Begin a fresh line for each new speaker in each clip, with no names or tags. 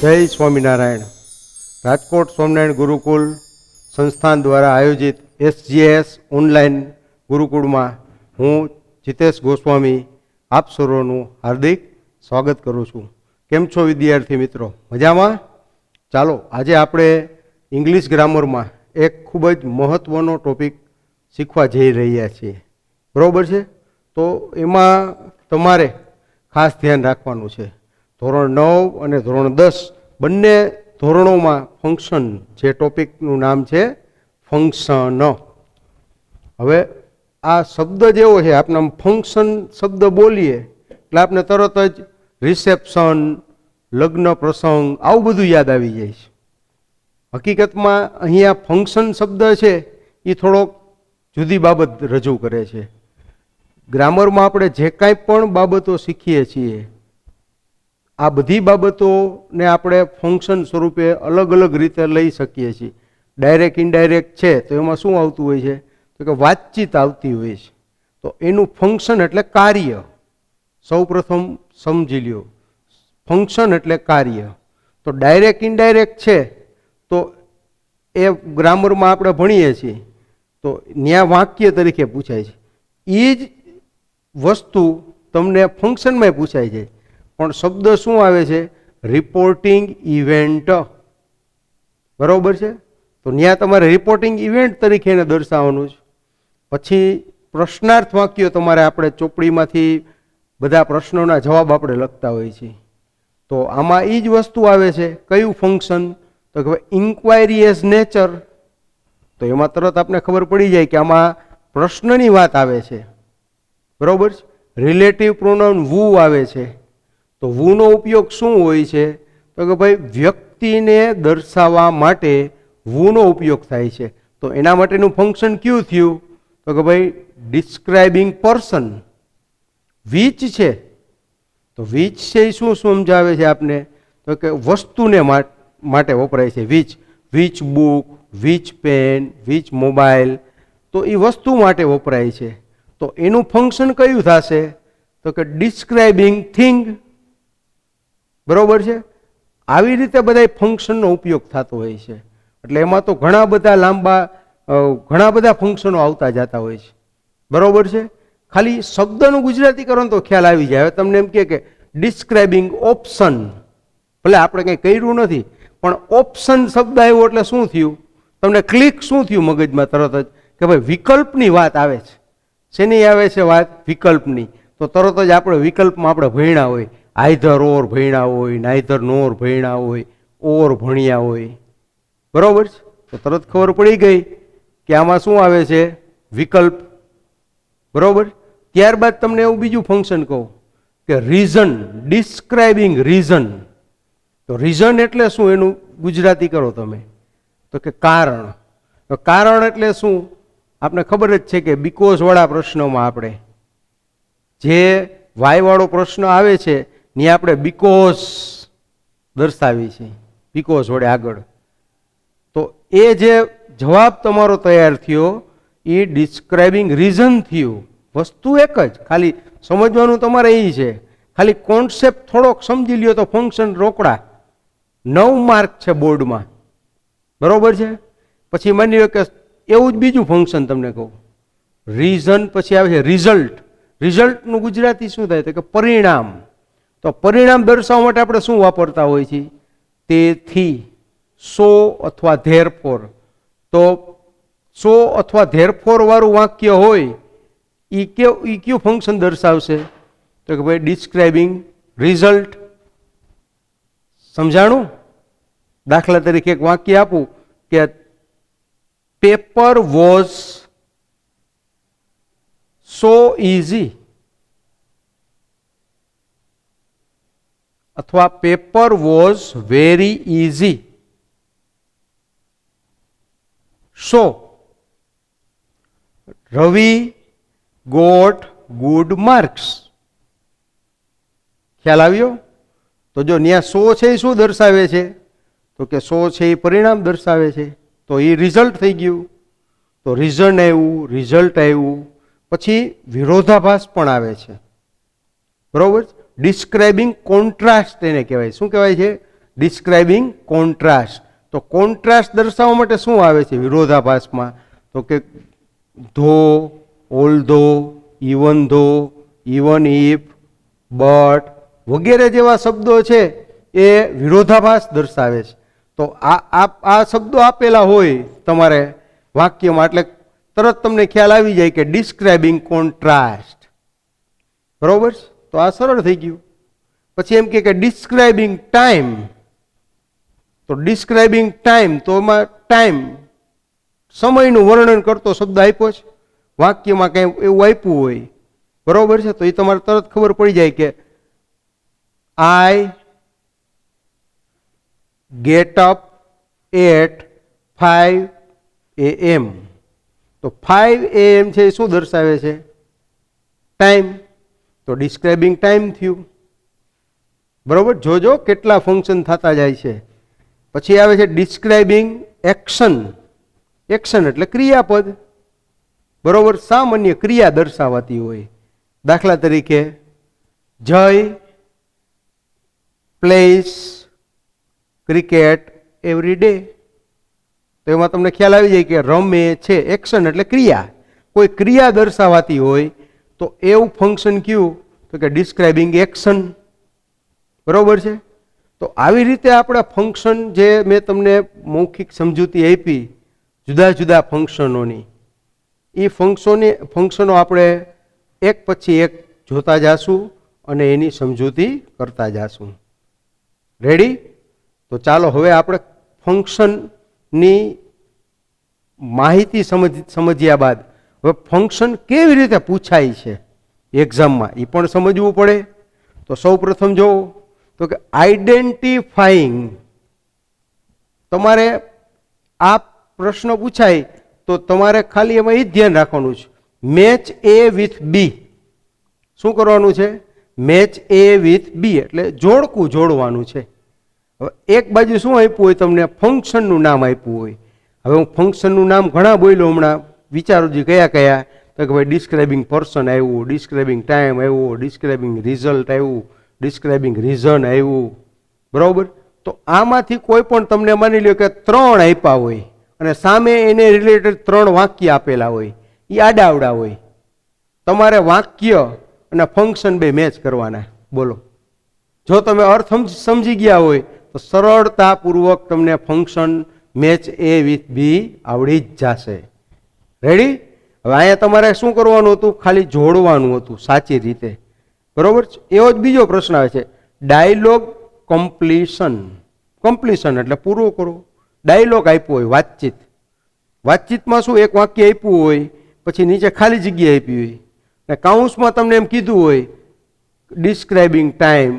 જય સ્વામિનારાયણ. રાજકોટ સ્વામિનારાયણ ગુરુકુલ સંસ્થાન દ્વારા આયોજિત SGS ઓનલાઈન ગુરુકુળમાં હું જીતેશ ગોસ્વામી આપ સર્વનું હાર્દિક સ્વાગત કરું છું. કેમ છો વિદ્યાર્થી મિત્રો? મજામાં? ચાલો, આજે આપણે ઇંગ્લિશ ગ્રામરમાં એક ખૂબ જ મહત્ત્વનો ટોપિક શીખવા જઈ રહ્યા છીએ. બરાબર છે? તો એમાં તમારે ખાસ ધ્યાન રાખવાનું છે. ધોરણ 9 અને ધોરણ 10 બંને ધોરણોમાં ફંક્શન, જે ટોપિકનું નામ છે ફંક્શન. હવે આ શબ્દ જેવો છે, આપણે આમ ફંક્શન શબ્દ બોલીએ એટલે આપણે તરત જ રિસેપ્શન, લગ્ન પ્રસંગ આવું બધું યાદ આવી જાય છે. હકીકતમાં અહીંયા ફંક્શન શબ્દ છે એ થોડોક જુદી બાબત રજૂ કરે છે. ગ્રામરમાં આપણે જે કાંઈ પણ બાબતો શીખીએ છીએ આ બધી બાબતોને આપણે ફંક્શન સ્વરૂપે અલગ અલગ રીતે લઈ શકીએ છીએ. ડાયરેક્ટ ઇનડાયરેક્ટ છે તો એમાં શું આવતું હોય છે? તો કે વાતચીત આવતી હોય છે. તો એનું ફંક્શન એટલે કાર્ય. સૌ પ્રથમ સમજી લ્યો, ફંક્શન એટલે કાર્ય. તો ડાયરેક્ટ ઇનડાયરેક્ટ છે તો એ ગ્રામરમાં આપણે ભણીએ છીએ તો ન્યા વાક્ય તરીકે પૂછાય છે. એ જ વસ્તુ તમને ફંક્શનમાં પૂછાય છે, પણ શબ્દ શું આવે છે? Reporting event. બરાબર છે? તો ત્યાં તમારે રિપોર્ટિંગ ઇવેન્ટ તરીકે એને દર્શાવવાનું છે. પછી પ્રશ્નાર્થ વાક્યો તમારે આપણે ચોપડીમાંથી બધા પ્રશ્નોના જવાબ આપણે લખતા હોઈએ છીએ. તો આમાં એ જ વસ્તુ આવે છે. કયું ફંક્શન? તો કે ઇન્ક્વાયરી એઝ નેચર. તો એમાં તરત આપણે ખબર પડી જાય કે આમાં પ્રશ્નની વાત આવે છે. બરાબર છે? રિલેટિવ પ્રોનાઉન વુ આવે છે. તો વુનો ઉપયોગ શું હોય છે? તો કે ભાઈ વ્યક્તિને દર્શાવવા માટે વુનો ઉપયોગ થાય છે. તો એના માટેનું ફંક્શન કયું થયું? તો કે ભાઈ ડિસ્ક્રાઇબિંગ પર્સન. વિચ છે તો વિચ છે એ શું સમજાવે છે આપને? તો કે વસ્તુને માટે વપરાય છે which. Which book, which pen, which mobile. તો એ વસ્તુ માટે વપરાય છે. તો એનું ફંક્શન કયું થશે? તો કે ડિસ્ક્રાઇબિંગ થિંગ. બરાબર છે? આવી રીતે બધા ફંક્શનનો ઉપયોગ થતો હોય છે. એટલે એમાં તો ઘણા બધા ફંક્શનો આવતા જતા હોય છે. બરાબર છે? ખાલી શબ્દનું ગુજરાતી કરો તો ખ્યાલ આવી જાય. હવે તમને એમ કે ડિસ્ક્રાઇબિંગ ઓપ્શન, ભલે આપણે કંઈ કર્યું નથી પણ ઓપ્શન શબ્દ આવ્યો એટલે શું થયું? તમને ક્લિક શું થયું મગજમાં તરત જ? કે ભાઈ વિકલ્પની વાત આવે છે. શેની આવે છે વાત? વિકલ્પની. તો તરત જ આપણે વિકલ્પમાં આપણે ભણ્યા હોય, આઈધર ઓર ભણ્યા હોય, નાઈધર નોર ભણ્યા હોય, ઓર ભણ્યા હોય. બરાબર છે? તો તરત ખબર પડી ગઈ કે આમાં શું આવે છે? વિકલ્પ. બરાબર? ત્યારબાદ તમને એવું બીજું ફંક્શન કહું કે રીઝન, ડિસ્ક્રાઇબિંગ રીઝન. તો રીઝન એટલે શું? એનું ગુજરાતી કરો તમે તો કે કારણ. તો કારણ એટલે શું? આપણે ખબર જ છે કે બીકોઝ વાળા પ્રશ્નોમાં આપણે જે વાય વાળો પ્રશ્ન આવે છે ને આપણે બીકોઝ દર્શાવી છે, બીકોઝ વડે આગળ. તો એ જે જવાબ તમારો તૈયાર થયો એ ડિસ્ક્રાઇબિંગ રીઝન થયું. વસ્તુ એક જ, ખાલી સમજવાનું તમારે એ છે. ખાલી કોન્સેપ્ટ થોડોક સમજી લ્યો તો ફંક્શન રોકડા. 9 માર્ક છે બોર્ડમાં. બરાબર છે? પછી માની લો કે એવું જ બીજું ફંક્શન તમને કહું. રીઝન પછી આવે છે રિઝલ્ટ. રિઝલ્ટનું ગુજરાતી શું થાય? તો કે પરિણામ. તો પરિણામ દર્શાવવા માટે આપણે શું વાપરતા હોઈએ છીએ? તેથી, સો અથવા ધેરફોર. તો સો અથવા ધેરફોર વાળું વાક્ય હોય એ કયું ફંક્શન દર્શાવશે? તો કે ભાઈ ડિસ્ક્રાઇબિંગ રિઝલ્ટ. સમજાણું? દાખલા તરીકે એક વાક્ય આપું કે પેપર વોઝ સો ઇઝી, અથવા paper was very easy. So Ravi got good marks. ખ્યાલ આવ્યો? તો જો ત્યાં સો છે એ શું દર્શાવે છે? તો કે સો છે એ પરિણામ દર્શાવે છે. તો એ રિઝલ્ટ થઈ ગયું. તો રીઝન આવ્યું, રિઝલ્ટ આવ્યું. પછી વિરોધાભાસ પણ આવે છે. બરોબર? ડિસ્ક્રાઇબિંગ કોન્ટ્રાસ્ટ એને કહેવાય. શું કહેવાય છે? Describing contrast. તો કોન્ટ્રાસ્ટ દર્શાવવા માટે શું આવે છે વિરોધાભાસમાં? તો કે though, although, even though, even if, but વગેરે જેવા શબ્દો છે એ વિરોધાભાસ દર્શાવે છે. તો આ શબ્દો આપેલા હોય તમારે વાક્યમાં એટલે તરત તમને ખ્યાલ આવી જાય કે ડિસ્ક્રાઇબિંગ કોન્ટ્રાસ્ટ. બરોબર? તો આ સરળ થઈ ગયું. પછી એમ કે ડિસ્ક્રાઇબિંગ ટાઈમ. તો ડિસ્ક્રાઇબિંગ ટાઈમ, તો એમાં ટાઈમ સમયનું વર્ણન કરતો શબ્દ આપ્યો છે વાક્યમાં, કંઈ એવું આપ્યું હોય. બરોબર છે? તો એ તમારે તરત ખબર પડી જાય કે I get up at 5 AM. તો 5 AM છે એ શું દર્શાવે છે? ટાઈમ. તો ડિસ્ક્રાઇબિંગ ટાઈમ થયું. બરોબર? જોજો કેટલા ફંક્શન થતા જાય છે. પછી આવે છે ડિસ્ક્રાઇબિંગ એક્શન. એક્શન એટલે ક્રિયાપદ. બરોબર? સામાન્ય ક્રિયા દર્શાવાતી હોય. દાખલા તરીકે જય પ્લેસ ક્રિકેટ એવરી ડે. તો એમાં તમને ખ્યાલ આવી જાય કે રમે છે. એક્શન એટલે ક્રિયા. કોઈ ક્રિયા દર્શાવાતી હોય તો એવું ફંક્શન કયું? તો કે ડિસ્ક્રાઇબિંગ એક્શન. બરોબર છે? તો આવી રીતે આપણા ફંક્શન જે મેં તમને મૌખિક સમજૂતી આપી જુદા જુદા ફંક્શનોની, એ ફંક્શનો આપણે એક પછી એક જોતા જાશું અને એની સમજૂતી કરતા જાશું. રેડી? તો ચાલો હવે આપણે ફંક્શનની માહિતી સમજ્યા બાદ હવે ફંક્શન કેવી રીતે પૂછાય છે એક્ઝામમાં એ પણ સમજવું પડે. તો સૌ પ્રથમ જો તો કે આઈડેન્ટિફાઈંગ. તમારે આ પ્રશ્ન પૂછાય તો તમારે ખાલી એમાં એ જ ધ્યાન રાખવાનું છે, મેચ એ વિથ બી. શું કરવાનું છે? મેચ એ વિથ બી એટલે જોડકું જોડવાનું છે. હવે એક બાજુ શું આપ્યું હોય તમને? ફંક્શનનું નામ આપ્યું હોય. હવે હું ફંક્શનનું નામ ઘણા બોલ્યો હમણાં, વિચારો જે કયા કયા? તો કે ભાઈ ડિસ્ક્રાઇબિંગ પર્સન આવ્યું, ડિસ્ક્રાઇબિંગ ટાઈમ આવ્યું, ડિસ્ક્રાઇબિંગ રિઝલ્ટ આવ્યું, ડિસ્ક્રાઇબિંગ રીઝન આવ્યું. બરાબર? તો આમાંથી કોઈ પણ તમને માની લો કે 3 આપ્યા હોય અને સામે એને રિલેટેડ 3 વાક્ય આપેલા હોય, એ આડાવડા હોય. તમારે વાક્ય અને ફંક્શન બે મેચ કરવાના. બોલો, જો તમે અર્થ સમજી ગયા હોય તો સરળતાપૂર્વક તમને function match A with B આવડી જ જશે. રેડી? હવે અહીંયા તમારે શું કરવાનું હતું? ખાલી જોડવાનું હતું સાચી રીતે. બરોબર? એવો જ બીજો પ્રશ્ન આવે છે, ડાયલોગ કમ્પ્લીશન. કમ્પ્લીશન એટલે પૂરો કરો. ડાયલોગ આપ્યો હોય, વાતચીત. વાતચીતમાં શું? એક વાક્ય આપ્યું હોય, પછી નીચે ખાલી જગ્યા આપી હોય અને કાઉન્સમાં તમને એમ કીધું હોય describing time,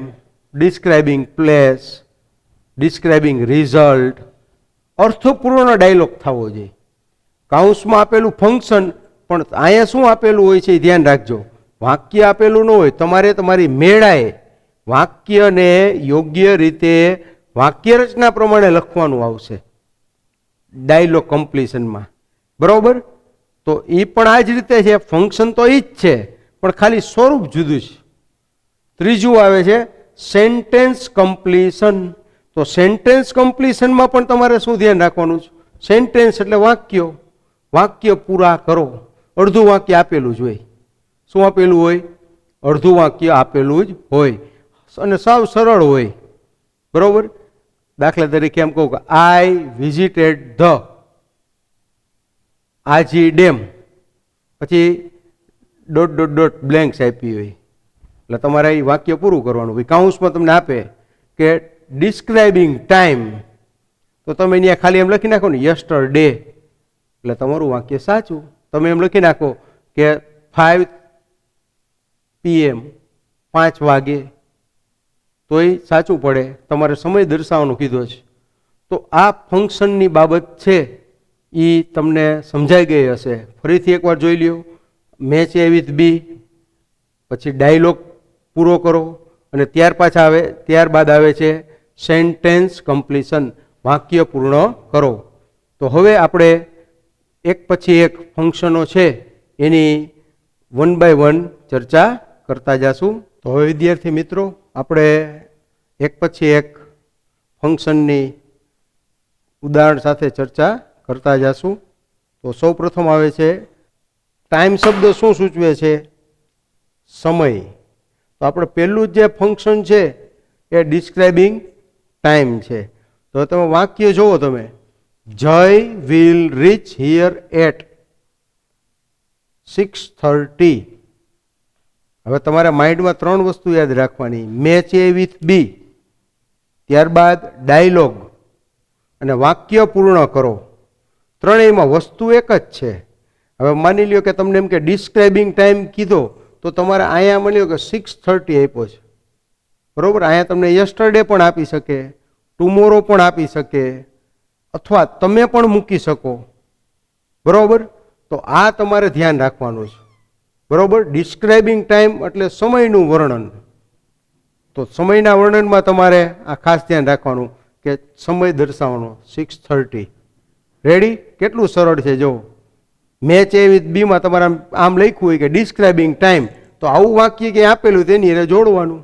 describing place, describing result. અર્થપૂર્ણ ડાયલોગ થવો જોઈએ. કાઉન્સમાં આપેલું ફંક્શન, પણ અહીંયા શું આપેલું હોય છે એ ધ્યાન રાખજો. વાક્ય આપેલું ન હોય, તમારે તમારી મેળાએ વાક્યને યોગ્ય રીતે વાક્ય રચના પ્રમાણે લખવાનું આવશે ડાયલોગ કમ્પ્લીશનમાં. બરોબર? તો એ પણ આ જ રીતે છે. ફંક્શન તો એ જ છે પણ ખાલી સ્વરૂપ જુદું છે. ત્રીજું આવે છે સેન્ટેન્સ કમ્પ્લીશન. તો સેન્ટેન્સ કમ્પ્લીશનમાં પણ તમારે શું ધ્યાન રાખવાનું છે? સેન્ટેન્સ એટલે વાક્યો. વાક્ય પૂરા કરો. અડધું વાક્ય આપેલું જ હોય. શું આપેલું હોય? અડધું વાક્ય આપેલું જ હોય અને સાવ સરળ હોય. બરોબર? દાખલા તરીકે એમ કહું કે I visited the Aji dam, પછી ... બ્લેન્ક્સ આપી હોય એટલે તમારે એ વાક્ય પૂરું કરવાનું હોય. કાઉન્સમાં તમને આપે કે ડિસ્ક્રાઇબિંગ ટાઈમ, તો તમે અહીંયા ખાલી એમ લખી નાખો ને યસ્ટરડે એટલે તમારું વાક્ય સાચું. તમે એમ લખી નાખો કે 5 PM 5 વાગે, તો એ સાચું પડે. તમારે સમય દર્શાવવાનું કીધો છે. તો આ ફંક્શનની બાબત છે એ તમને સમજાઈ ગઈ હશે. ફરીથી એકવાર જોઈ લ્યો. મેચ એ વિથ બી, પછી ડાયલોગ પૂરો કરો અને ત્યારબાદ આવે છે સેન્ટેન્સ કમ્પ્લીશન, વાક્ય પૂર્ણ કરો. તો હવે આપણે એક પછી એક ફંક્શનો છે એની 1 by 1 ચર્ચા કરતા જાશું. તો હવે વિદ્યાર્થી મિત્રો આપણે એક પછી એક ફંક્શનની ઉદાહરણ સાથે ચર્ચા કરતા જશું. તો સૌ પ્રથમ આવે છે ટાઈમ શબ્દ શું સૂચવે છે? સમય. તો આપણે પહેલું જે ફંક્શન છે એ ડિસ્ક્રાઇબિંગ ટાઈમ છે. તો તમે વાક્ય જુઓ, તમે જય વિલ રીચ હિયર એટ 6:30. હવે તમારા માઇન્ડમાં 3 વસ્તુ યાદ રાખવાની: મેચ એ વિથ બી, ત્યારબાદ ડાયલોગ અને વાક્ય પૂર્ણ કરો. ત્રણેયમાં વસ્તુ એક જ છે. હવે માની લ્યો કે તમને એમ કે ડિસ્ક્રાઇબિંગ ટાઈમ કીધો, તો તમારે અહીંયા માની લો કે 6:30 આપ્યો છે, બરોબર. અહીંયા તમને યસ્ટરડે પણ આપી શકે, ટુમોરો પણ આપી શકે, અથવા તમે પણ મૂકી શકો, બરોબર. તો આ તમારે ધ્યાન રાખવાનું છે, બરોબર. ડિસ્ક્રાઇબિંગ ટાઈમ એટલે સમયનું વર્ણન. તો સમયના વર્ણનમાં તમારે આ ખાસ ધ્યાન રાખવાનું કે સમય દર્શાવવાનો 6:30. રેડી? કેટલું સરળ છે. જો મેચ એ વિથ બીમાં તમારે આમ લખ્યું હોય કે ડિસ્ક્રાઇબિંગ ટાઈમ, તો આવું વાક્ય કે આપેલું તેની એને જોડવાનું.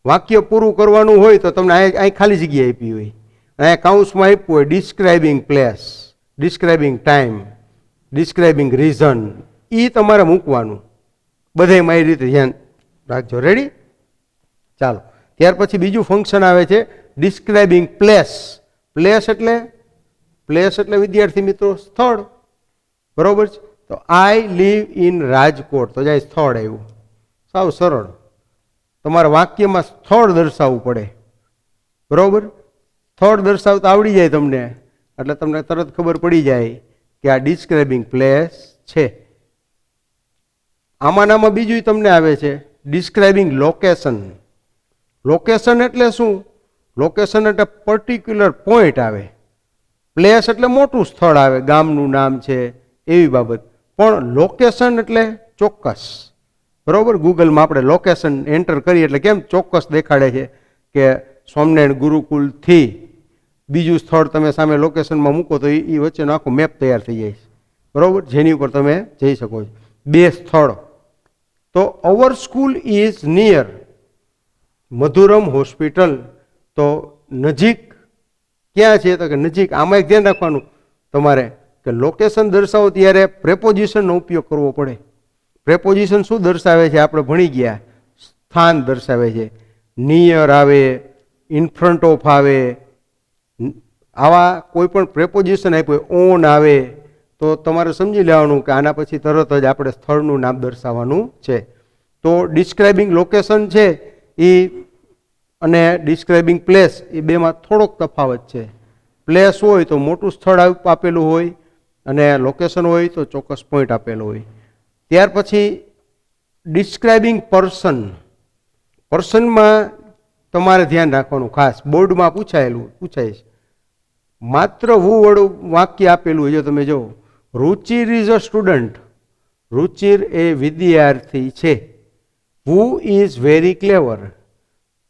વાક્ય પૂરું કરવાનું હોય તો તમને અહીં ખાલી જગ્યા આપી હોય, અહીંયા કાઉન્સમાં આપ્યું હોય describing place, describing time, describing reason. એ તમારે મૂકવાનું. બધે મારી રીતે ધ્યાન રાખજો. રેડી? ચાલો, ત્યાર પછી બીજું ફંક્શન આવે છે ડિસ્ક્રાઇબિંગ પ્લેસ. પ્લેસ એટલે વિદ્યાર્થી મિત્રો સ્થળ, બરોબર છે. તો આઈ લીવ ઇન રાજકોટ, તો જાય સ્થળ આવ્યું. સાવ સરળ. તમારા વાક્યમાં સ્થળ દર્શાવવું પડે, બરોબર. સ્થળ દર્શાવતા આવડી જાય તમને, એટલે તમને તરત ખબર પડી જાય કે આ ડિસ્ક્રાઇબિંગ પ્લેસ છે. આમાં બીજું તમને આવે છે ડિસ્ક્રાઇબિંગ લોકેશન. લોકેશન એટલે શું? લોકેશન એટલે પર્ટિક્યુલર પોઈન્ટ આવે. પ્લેસ એટલે મોટું સ્થળ આવે, ગામનું નામ છે એવી બાબત. પણ લોકેશન એટલે ચોક્કસ, બરોબર. ગૂગલમાં આપણે લોકેશન એન્ટર કરીએ એટલે કેમ ચોક્કસ દેખાડે છે કે સ્વામિનારાયણ ગુરુકુલથી બીજું સ્થળ તમે સામે લોકેશનમાં મૂકો તો એ વચ્ચેનો આખો મેપ તૈયાર થઈ જાય છે, બરોબર, જેની ઉપર તમે જઈ શકો છો. 2 સ્થળ. તો our school is near Madhuram hospital. તો નજીક ક્યાં છે? તો કે નજીક. આમાં એક ધ્યાન રાખવાનું તમારે કે લોકેશન દર્શાવો ત્યારે પ્રેપોઝિશનનો ઉપયોગ કરવો પડે. પ્રેપોઝિશન શું દર્શાવે છે? આપણે ભણી ગયા, સ્થાન દર્શાવે છે. નિયર આવે, ઇન ફ્રન્ટ ઓફ આવે, આવા કોઈ પણ પ્રેપોઝિશન આપ્યું હોય, ઓન આવે, તો તમારે સમજી લેવાનું કે આના પછી તરત જ આપણે સ્થળનું નામ દર્શાવવાનું છે. તો ડિસ્ક્રાઇબિંગ લોકેશન છે એ અને ડિસ્ક્રાઇબિંગ પ્લેસ એ બેમાં થોડોક તફાવત છે. પ્લેસ હોય તો મોટું સ્થળ આપેલું હોય અને લોકેશન હોય તો ચોક્કસ પોઈન્ટ આપેલો હોય. ત્યાર પછી ડિસ્ક્રાઇબિંગ પર્સન. પર્સનમાં તમારે ધ્યાન રાખવાનું ખાસ, બોર્ડમાં પૂછાય છે. માત્ર હું વડું વાક્ય આપેલું હોય. જો તમે જો Ruchir is a student, Ruchir એ વિદ્યાર્થી છે. હુ ઇઝ વેરી ક્લેવર,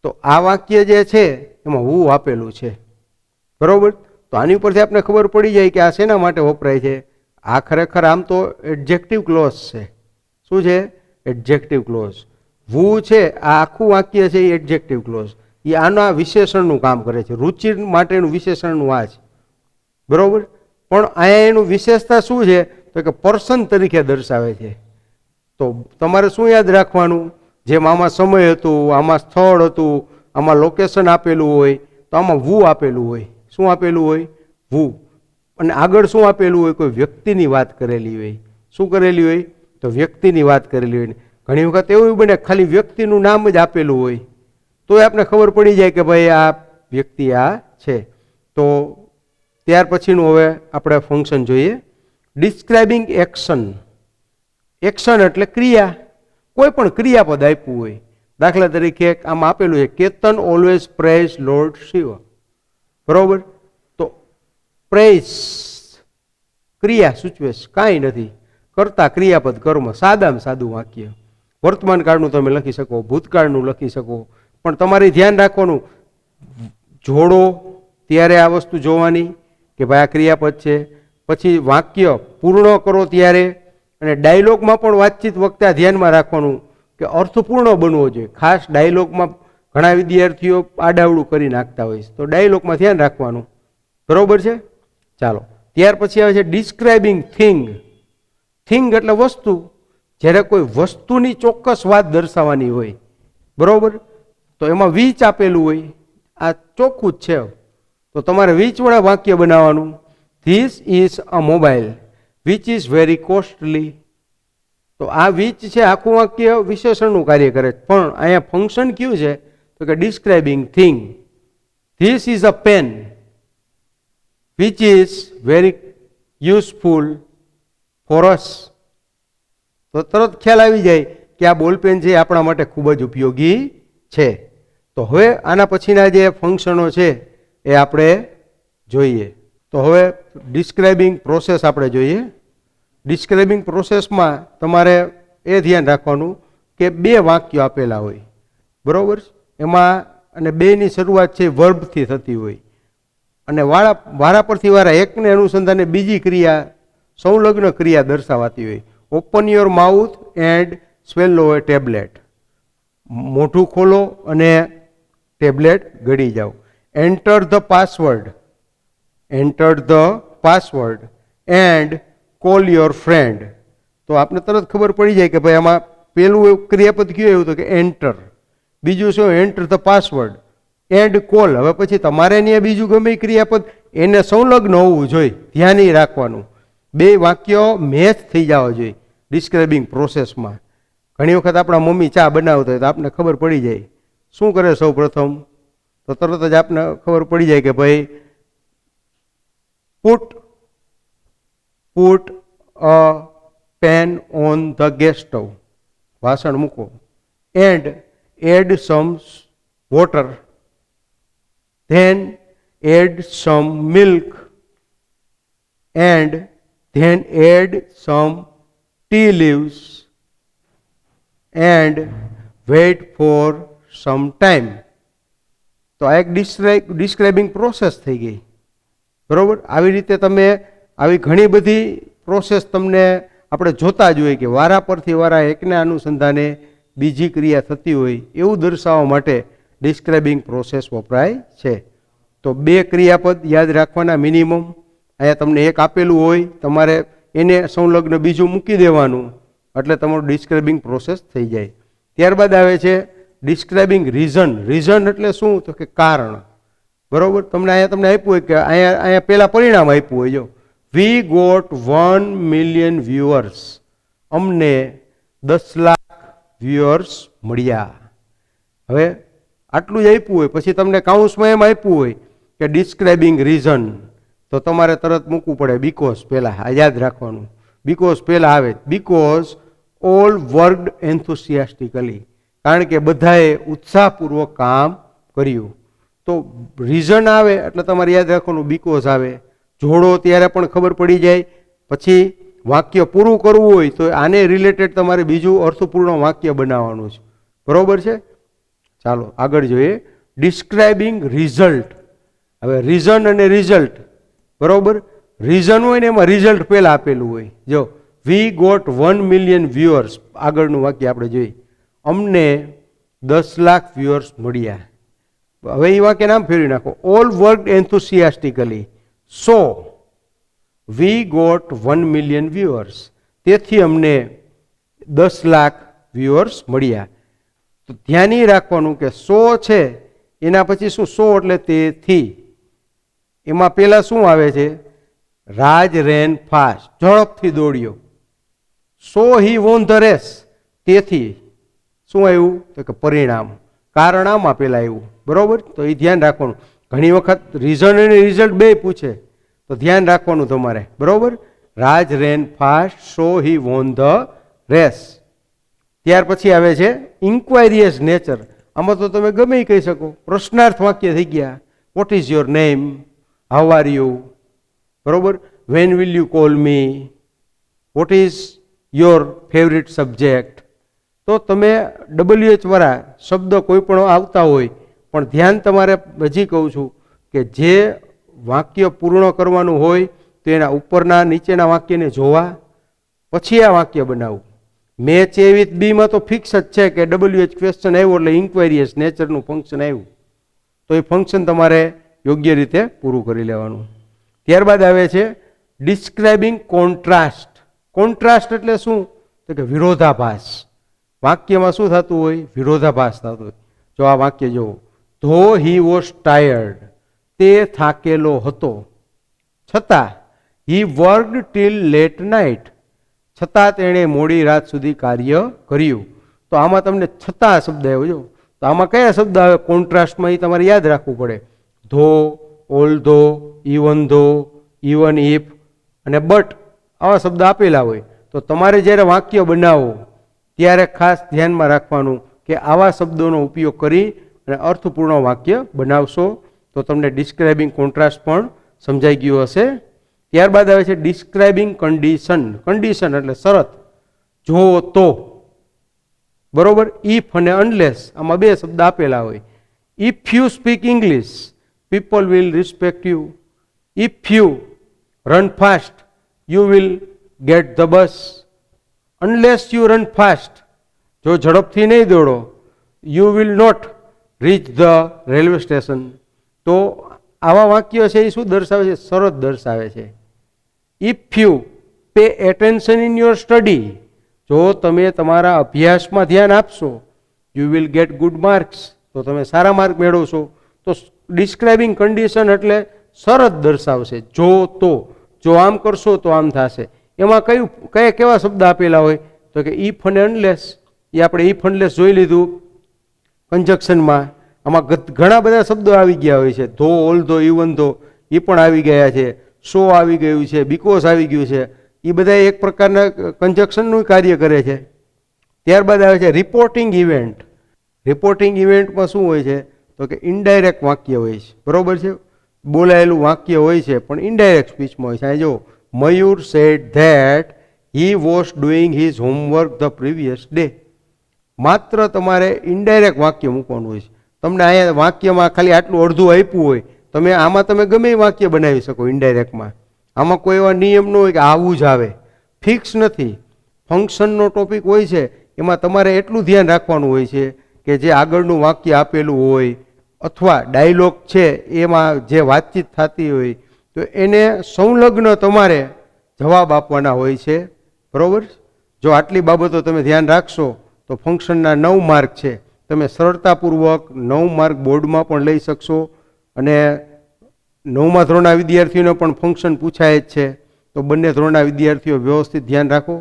તો આ વાક્ય જે છે એમાં હું આપેલું છે, બરોબર. તો આની ઉપરથી આપણે ખબર પડી જાય કે આ શેના માટે વપરાય છે. આ ખરેખર આમ તો એડજેક્ટિવ ક્લોઝ છે. શું છે? Adjective close. હુ છે આ આખું વાક્ય છે એ એડજેક્ટિવ ક્લોઝ. એ આના વિશેષણનું કામ કરે છે. રુચિ માટેનું વિશેષણનું આ છે, બરોબર. પણ અહીંયા એનું વિશેષતા શું છે? તો કે પર્સન તરીકે દર્શાવે છે. તો તમારે શું યાદ રાખવાનું? જેમ આમાં સમય હતું, આમાં સ્થળ હતું, આમાં લોકેશન આપેલું હોય, તો આમાં વુ આપેલું હોય. શું આપેલું હોય? વુ. અને આગળ શું આપેલું હોય? કોઈ વ્યક્તિની વાત કરેલી હોય. શું કરેલી હોય? તો વ્યક્તિની વાત કરેલી હોય. ઘણી વખત એવું બને ખાલી વ્યક્તિનું નામ જ આપેલું હોય તો આપણે ખબર પડી જાય કે ભાઈ આ વ્યક્તિ આ છે. તો ત્યાર પછીનું હવે આપણે ફંક્શન જોઈએ ડિસ્ક્રાઇબિંગ એક્શન. એક્શન એટલે ક્રિયા. કોઈ પણ ક્રિયાપદ આપ્યું હોય, દાખલા તરીકે આમાં આપેલું છે Ketan always praise lord Shiva, બરોબર. તો પ્રેઝ ક્રિયા સૂચવે છે, કાંઈ નથી કરતા ક્રિયાપદ કર્મ, સાદામાં સાદું વાક્ય. વર્તમાન કાળનું તમે લખી શકો, ભૂતકાળનું લખી શકો, પણ તમારે ધ્યાન રાખવાનું જોડો ત્યારે આ વસ્તુ જોવાની કે ભાઈ આ ક્રિયાપદ છે. પછી વાક્ય પૂર્ણ કરો ત્યારે, અને ડાયલોગમાં પણ વાતચીત વખતે ધ્યાનમાં રાખવાનું કે અર્થપૂર્ણ બનવો જોઈએ. ખાસ ડાયલોગમાં ઘણા વિદ્યાર્થીઓ આડાવડું કરી નાખતા હોય છે, તો ડાયલોગમાં ધ્યાન રાખવાનું, બરોબર છે? ચાલો, ત્યાર પછી આવે છે ડિસ્ક્રાઇબિંગ થિંગ. થિંગ એટલે વસ્તુ. જ્યારે કોઈ વસ્તુની ચોક્કસ વાત દર્શાવવાની હોય, બરોબર, તો એમાં વીચ આપેલું હોય, આ ચોખ્ખું જ છે, તો તમારે વીચવાળા વાક્ય બનાવવાનું. This is a mobile which is very costly. તો આ વીચ છે આખું વાક્ય વિશેષણનું કાર્ય કરે છે, પણ અહીંયા ફંક્શન કયું છે તો કે describing thing. This is a pen which is very useful for us. તો તરત ખ્યાલ આવી જાય કે આ બોલપેન છે આપણા માટે ખૂબ જ ઉપયોગી છે. તો હવે આના પછીના જે ફંક્શનો છે એ આપણે જોઈએ. તો હવે ડિસ્ક્રાઇબિંગ પ્રોસેસ આપણે જોઈએ. ડિસ્ક્રાઇબિંગ પ્રોસેસમાં તમારે એ ધ્યાન રાખવાનું કે બે વાક્યો આપેલા હોય, બરોબર, એમાં અને બેની શરૂઆત છે વર્બથી થતી હોય, અને વારા પરથી વારા એકને અનુસંધાને બીજી ક્રિયા, સંલગ્ન ક્રિયા દર્શાવાતી હોય. Open your mouth and swallow a tablet. મોઢું ખોલો અને ટેબ્લેટ ગળી જાઓ. Enter the password. Enter the password and call your friend. તો આપણે તરત ખબર પડી જાય કે ભાઈ આમાં પેલું ક્રિયાપદ કયું એવું તો કે એન્ટર, બીજું શું enter the password and call. હવે પછી તમારે ત્યાં બીજું ગમે ક્રિયાપદ એને સંલગ્ન હોવું જોઈએ, ધ્યાન રાખવાનું. બે વાક્યો મેચ થઈ જવા જોઈએ ડિસ્ક્રાઇબિંગ પ્રોસેસમાં. ઘણી વખત આપણા મમ્મી ચા બનાવતા હોય તો આપણને ખબર પડી જાય. શું કરે સૌ પ્રથમ તો તરત જ આપણને ખબર પડી જાય કે ભાઈ put a pan on the gas stove. વાસણ મૂકો. And add some water, then add some milk, and then add some tea leaves and wait for some time. તો આ એક ડિસ્ક્રાઇબિંગ પ્રોસેસ થઈ ગઈ, બરોબર. આવી રીતે તમે આવી ઘણી બધી પ્રોસેસ તમને આપણે જોતા જ હોય કે વારા પરથી વારા એકના અનુસંધાને બીજી ક્રિયા થતી હોય એવું દર્શાવવા માટે ડિસ્ક્રાઇબિંગ પ્રોસેસ વપરાય છે. તો બે ક્રિયાપદ યાદ રાખવાના મિનિમમ. અહીંયા તમને એક આપેલું હોય, તમારે એને સંલગ્ન બીજું મૂકી દેવાનું, એટલે તમારું ડિસ્ક્રાઇબિંગ પ્રોસેસ થઈ જાય. ત્યારબાદ આવે છે ડિસ્ક્રાઇબિંગ રીઝન. રીઝન એટલે શું તો કે કારણ, બરોબર. તમને આપ્યું હોય કે અહીંયા પહેલા પરિણામ આપ્યું હોય, જો વી ગોટ 1 મિલિયન વ્યુઅર્સ, અમને 10 લાખ વ્યુઅર્સ મળ્યા. હવે આટલું જ આપ્યું હોય, પછી તમને કાઉન્સમાં એમ આપ્યું હોય કે ડિસ્ક્રાઇબિંગ રીઝન, તો તમારે તરત મૂકવું પડે બીકોઝ પહેલાં. આ યાદ રાખવાનું, બીકોઝ પહેલાં આવે. બીકોઝ ઓલ વર્કડ એન્થુસિયાસ્ટિકલી, કારણ કે બધાએ ઉત્સાહપૂર્વક કામ કર્યું. તો રીઝન આવે એટલે તમારે યાદ રાખવાનું બીકોઝ આવે. જોડો ત્યારે પણ ખબર પડી જાય. પછી વાક્ય પૂરું કરવું હોય તો આને રિલેટેડ તમારે બીજું અર્થપૂર્ણ વાક્ય બનાવવાનું છે, બરોબર છે. ચાલો આગળ જોઈએ. Describing result. હવે રીઝન અને રિઝલ્ટ, બરોબર. રીઝન હોય ને એમાં રિઝલ્ટ પહેલા આપેલું હોય. જો વી ગોટ 1 મિલિયન વ્યુઅર્સ, આગળનું વાક્ય આપણે જોઈએ, અમને 10 લાખ વ્યુઅર્સ મળ્યા. હવે એ વાક્ય નામ ફેરવી નાખો. All worked enthusiastically, so we got 1 million viewers, તેથી અમને 10 લાખ વ્યુઅર્સ મળ્યા. તો ધ્યાન એ રાખવાનું કે સો છે એના પછી શું, સો એટલે તેથી. એમાં પેલા શું આવે છે, રાજ રેન ફાસ્ટ, ઝડપથી દોડ્યો. સો હી વોન ધ રેસ, તેથી શું આવ્યું તો કે પરિણામ, કારણ આમાં પેલા આવ્યું, બરોબર. તો એ ધ્યાન રાખવાનું. ઘણી વખત રીઝન અને રિઝલ્ટ બે પૂછે તો ધ્યાન રાખવાનું તમારે, બરોબર. Raj ran fast, so he won the race. ત્યાર પછી આવે છે ઇન્ક્વાયરીએસ નેચર. આમાં તો તમે ગમે એ કહી શકો, પ્રશ્નાર્થ વાક્ય થઈ ગયા. What is your name, how are you, બરોબર. When will you call me, what is your favourite subject. તો તમે WH વાળા શબ્દ કોઈ પણ આવતા હોય, પણ ધ્યાન તમારે હજી કહું છું કે જે વાક્ય પૂર્ણ કરવાનું હોય તો એના ઉપરના નીચેના વાક્યને જોવા પછી આ વાક્ય બનાવવું. મેચ એ વિથ બીમાં તો ફિક્સ જ છે કે WH ક્વેશ્ચન આવ્યો એટલે ઇન્ક્વાયરી એસ નેચરનું ફંક્શન આવ્યું, તો એ ફંક્શન તમારે યોગ્ય રીતે પૂરું કરી લેવાનું. ત્યારબાદ આવે છે ડિસ્ક્રાઇબિંગ કોન્ટ્રાસ્ટ. કોન્ટ્રાસ્ટ એટલે શું? તો કે વિરોધાભાસ. વાક્યમાં શું થતું હોય? વિરોધાભાસ થતું હોય. જો આ વાક્ય જુઓ, ધો હી વોઝ ટાયર્ડ, તે થાકેલો હતો, છતાં હી વર્કડ ટીલ લેટ નાઇટ, છતાં તેણે મોડી રાત સુધી કાર્ય કર્યું. તો આમાં તમને છતાં શબ્દ આવ્યો. જો તો આમાં કયા શબ્દ આવે કોન્ટ્રાસ્ટમાં એ તમારે યાદ રાખવું પડે. ધો, ઓલ્ધો, ઇવન ઇફ અને બટ આવા શબ્દ આપેલા હોય. તો તમારે જ્યારે વાક્ય બનાવો ત્યારે ખાસ ધ્યાનમાં રાખવાનું કે આવા શબ્દોનો ઉપયોગ કરી અને અર્થપૂર્ણ વાક્ય બનાવશો તો તમને ડિસ્ક્રાઇબિંગ કોન્ટ્રાસ્ટ પણ સમજાઈ ગયું હશે. ત્યારબાદ આવે છે ડિસ્ક્રાઇબિંગ કન્ડિશન. કન્ડિશન એટલે શરત. જો તો, બરોબર. ઇફ અને અનલેસ આમાં બે શબ્દ આપેલા હોય. If you speak English, people will respect you. If you run fast, you will get the bus. Unless you run fast, જો ઝડપથી નહીં દોડો, you will not reach the railway station. તો આવા વાક્યો છે એ શું દર્શાવે છે? શરત દર્શાવે છે. If you pay attention in your study, જો તમે તમારા અભ્યાસમાં ધ્યાન આપશો, you will get good marks, તો તમે સારા માર્ક મેળવશો. તો ડિસ્ક્રાઇબિંગ કન્ડિશન એટલે શરત દર્શાવશે. જો તો, જો આમ કરશો તો આમ થશે. એમાં કેવા શબ્દ આપેલા હોય? તો કે ઇફ અને અનલેસ. એ આપણે ઇફ અનલેસ જોઈ લીધું કન્જક્શનમાં. આમાં ઘણા બધા શબ્દો આવી ગયા હોય છે. ધો, ઓલ્ધો, ઇવન ધો એ પણ આવી ગયા છે. સો આવી ગયું છે, બીકોઝ આવી ગયું છે. એ બધા એક પ્રકારના કન્જક્શનનું કાર્ય કરે છે. ત્યારબાદ આવે છે રિપોર્ટિંગ ઇવેન્ટ. રિપોર્ટિંગ ઇવેન્ટમાં શું હોય છે? તો કે ઇનડાયરેક્ટ વાક્ય હોય છે, બરોબર છે. બોલાયેલું વાક્ય હોય છે પણ ઇનડાયરેક્ટ સ્પીચમાં હોય છે. અહીં જો Mayur said that he was doing his homework the previous day. માત્ર તમારે ઇનડાયરેક્ટ વાક્ય મૂકવાનું હોય છે. તમને અહીંયા વાક્યમાં ખાલી આટલું અડધું આપ્યું હોય, આમાં તમે ગમે એ વાક્ય બનાવી શકો ઇનડાયરેક્ટમાં. આમાં કોઈ એવા નિયમ ન હોય કે આવું જ આવે, ફિક્સ નથી. ફંક્શનનો ટોપિક હોય છે એમાં તમારે એટલું ધ્યાન રાખવાનું હોય છે કે જે આગળનું વાક્ય આપેલું હોય અથવા ડાયલોગ છે એમાં જે વાતચીત થતી હોય તો એને સંલગ્ન તમારે જવાબ આપવાના હોય છે, બરાબર. જો આટલી બાબતો તમે ધ્યાન રાખશો તો ફંક્શનના 9 માર્ક છે તમે સરળતાપૂર્વક 9 માર્ક બોર્ડમાં પણ લઈ શકશો. અને 9મા ધોરણના વિદ્યાર્થીઓને પણ ફંક્શન પૂછાય જ છે. તો બંને ધોરણના વિદ્યાર્થીઓ વ્યવસ્થિત ધ્યાન રાખો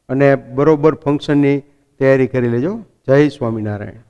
અને બરોબર ફંક્શનની તૈયારી કરી લેજો. જય સ્વામિનારાયણ.